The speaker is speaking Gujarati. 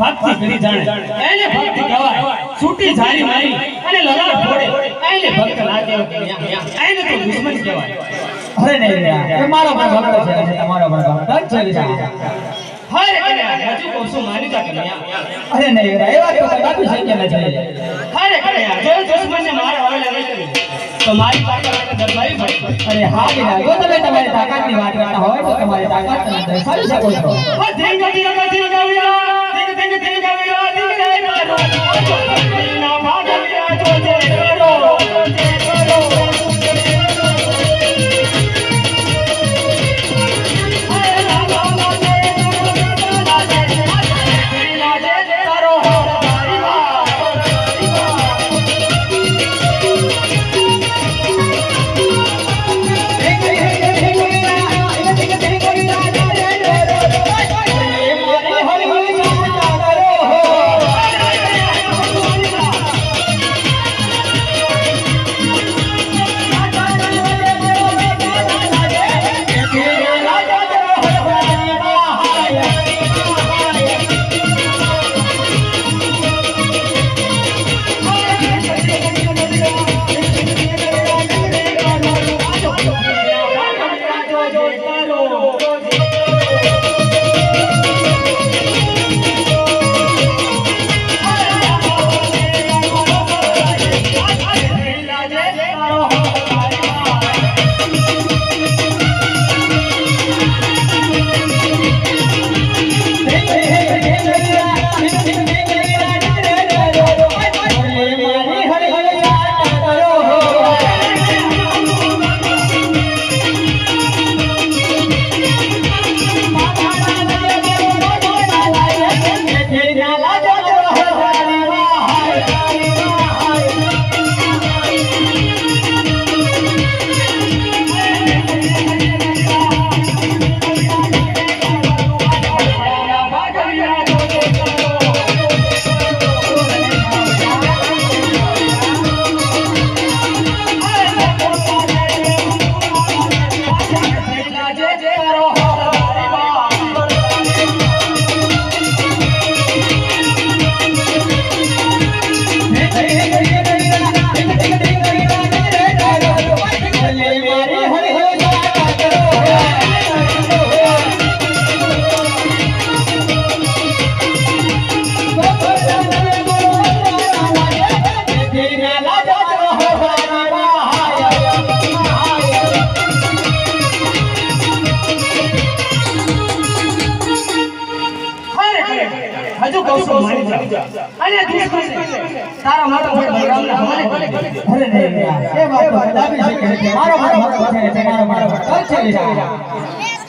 ભક્તિ કરી જાણે એને ભક્તિ કહેવાય છૂટી ઝારી મારી અને લલાટ ફોડે એને ભક્ત લાગે એને તો દુશ્મન કહેવાય અરે નહીં એ મારો પણ ભક્ત છે અને તમારો પણ ભક્ત છે હરે કન્યા હજુ કોશું માની જા કન્યા અરે નહીં એ વાત તો કદાપી શક્ય નથી હરે કન્યા જો દુશ્મનને મારા વાળા નહીં કરી તો મારી તાકાત દરબારી પડી અરે હા બેટા જો તમે તમારી તાકાતની વાત કરતા હોય તો તમારી તાકાત તમે દર્શાવી શકો છો ધીંગ ધીંગ ધીંગ ગાવીલા ધીંગ ધીંગ ધીંગ ગાવીલા ધીંગ રે મારો ના ભાગલિયા જો જે કરો હજુ કૌશલ મારી જા અને દુશ્મન તારા મારા ભગવાનના હવાલે અરે નહીં એ વાત તો કદાપી શક્ય નથી મારો ભક્ત છે તમારો ભક્ત છે